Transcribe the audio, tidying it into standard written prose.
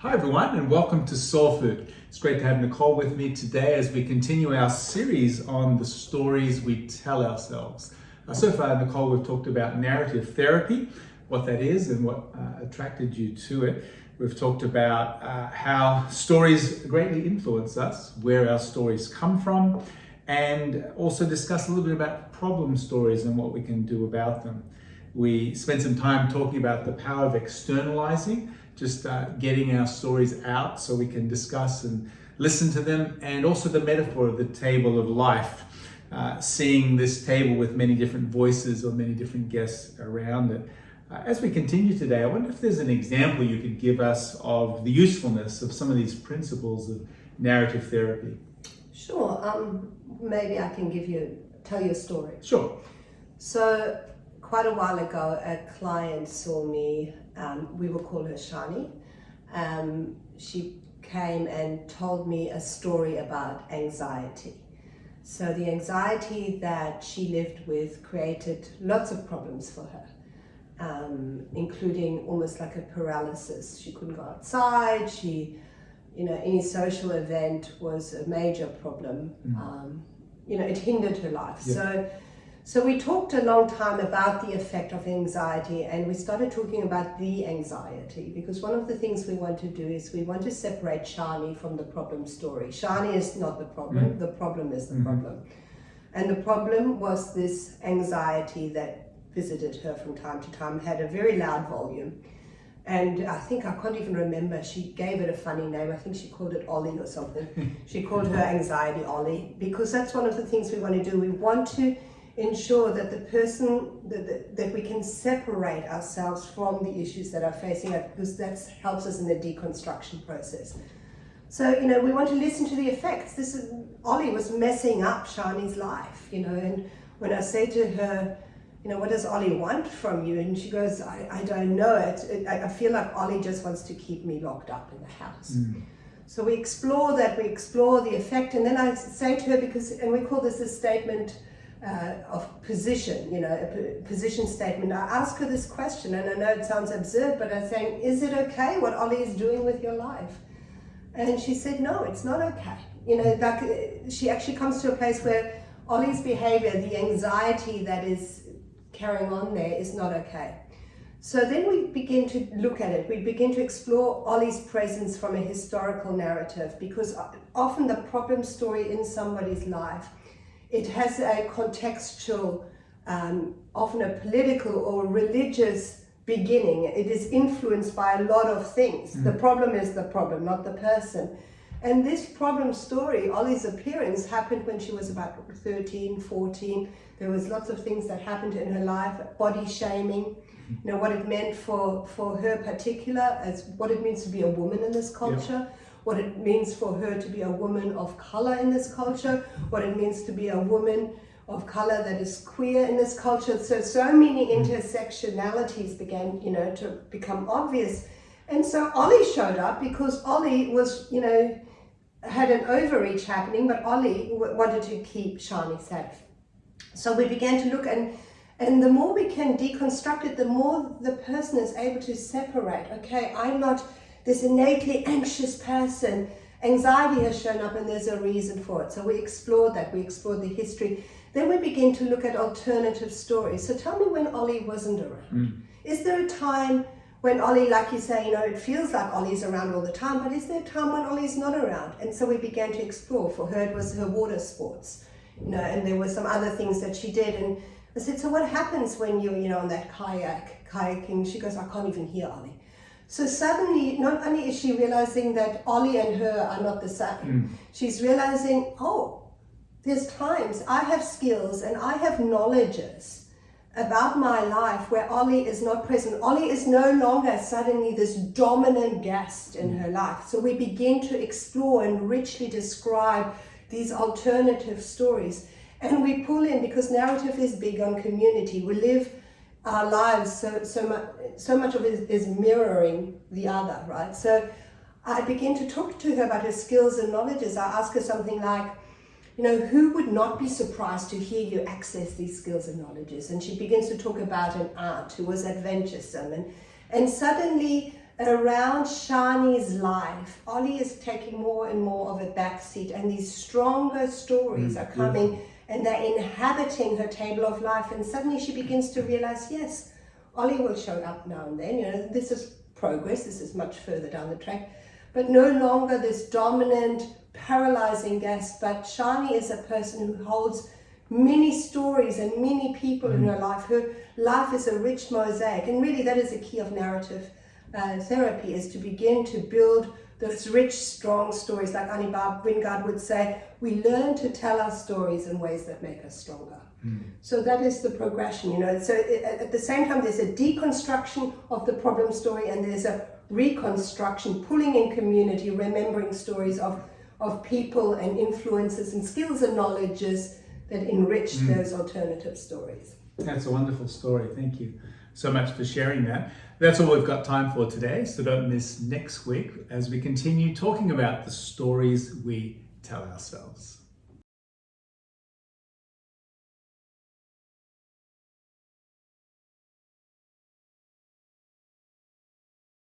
Hi everyone and welcome to Soul Food. It's great to have Nicole with me today as we continue our series on the stories we tell ourselves. So far, Nicole, we've talked about narrative therapy, what that is and what attracted you to it. We've talked about how stories greatly influence us, where our stories come from, and also discussed a little bit about problem stories and what we can do about them. We spent some time talking about the power of externalizing, just getting our stories out so we can discuss and listen to them, and also the metaphor of the table of life, seeing this table with many different voices or many different guests around it. As we continue today, I wonder if there's an example you could give us of the usefulness of some of these principles of narrative therapy. Sure. Maybe I can tell you a story. Sure. So quite a while ago, a client saw me. We will call her Shani. She came and told me a story about anxiety. So the anxiety that she lived with created lots of problems for her, including almost like a paralysis. She couldn't go outside. Any social event was a major problem. It hindered her life. Yeah. So we talked a long time about the effect of anxiety, and we started talking about the anxiety, because one of the things we want to do is we want to separate Shani from the problem story. Shani is not the problem, the problem is the problem. And the problem was this anxiety that visited her from time to time, had a very loud volume. And I can't even remember, she gave it a funny name. I think she called it Ollie or something. She called her anxiety Ollie, because that's one of the things we want to do. We want to ensure that the person, that we can separate ourselves from the issues that are facing us, because that helps us in the deconstruction process. So, we want to listen to the effects. Ollie was messing up Shani's life, and when I say to her, what does Ollie want from you? And she goes, I don't know. I feel like Ollie just wants to keep me locked up in the house. So we explore that, we explore the effect, and then I say to her, and we call this a statement of position, a position statement. I ask her this question, and I know it sounds absurd, but I'm saying, is it okay what Ollie is doing with your life? And she said, no, it's not okay. She actually comes to a place where Ollie's behavior, the anxiety that is carrying on there, is not okay. So then we begin to look at it. We begin to explore Ollie's presence from a historical narrative, because often the problem story in somebody's life, it has a contextual, often a political or religious beginning. It is influenced by a lot of things. The problem is the problem, not the person. And this problem story, Ollie's appearance, happened when she was about 13, 14. There was lots of things that happened in her life, body shaming, what it meant for her particular, as what it means to be a woman in this culture. Yep. What it means for her to be a woman of color in this culture, what it means to be a woman of color that is queer in this culture. So many intersectionalities began, to become obvious. And so Ollie showed up because Ollie was, had an overreach happening, but Ollie wanted to keep Shani safe. So we began to look, and the more we can deconstruct it, the more the person is able to separate. Okay, I'm not this innately anxious person. Anxiety has shown up and there's a reason for it. So we explored that, we explored the history. Then we begin to look at alternative stories. So tell me when Ollie wasn't around. Is there a time when Ollie, like you say, it feels like Ollie's around all the time, but is there a time when Ollie's not around? And so we began to explore. For her, it was her water sports, and there were some other things that she did. And I said, so what happens when you're, on that kayaking? She goes, I can't even hear Ollie. So suddenly, not only is she realizing that Ollie and her are not the same, she's realizing, there's times I have skills and I have knowledges about my life where Ollie is not present. Ollie is no longer suddenly this dominant guest in her life. So we begin to explore and richly describe these alternative stories. And we pull in, because narrative is big on community. We live our lives, so much of it is mirroring the other, right? So I begin to talk to her about her skills and knowledges. I ask her something like, who would not be surprised to hear you access these skills and knowledges? And she begins to talk about an aunt who was adventuresome. And suddenly around Shani's life, Ollie is taking more and more of a backseat, and these stronger stories are coming and they're inhabiting her table of life. And suddenly she begins to realize, yes, Ollie will show up now and then. You know, this is progress, this is much further down the track, but no longer this dominant, paralyzing guest. But Shani is a person who holds many stories and many people in her life. Her life is a rich mosaic, and really that is the key of narrative therapy, is to begin to build those rich, strong stories. Like Annie Wingard would say, we learn to tell our stories in ways that make us stronger. So that is the progression, you know. So at the same time, there's a deconstruction of the problem story, and there's a reconstruction, pulling in community, remembering stories of people and influences and skills and knowledges that enrich those alternative stories. That's a wonderful story. Thank you so much for sharing that. That's all we've got time for today, so don't miss next week as we continue talking about the stories we tell ourselves.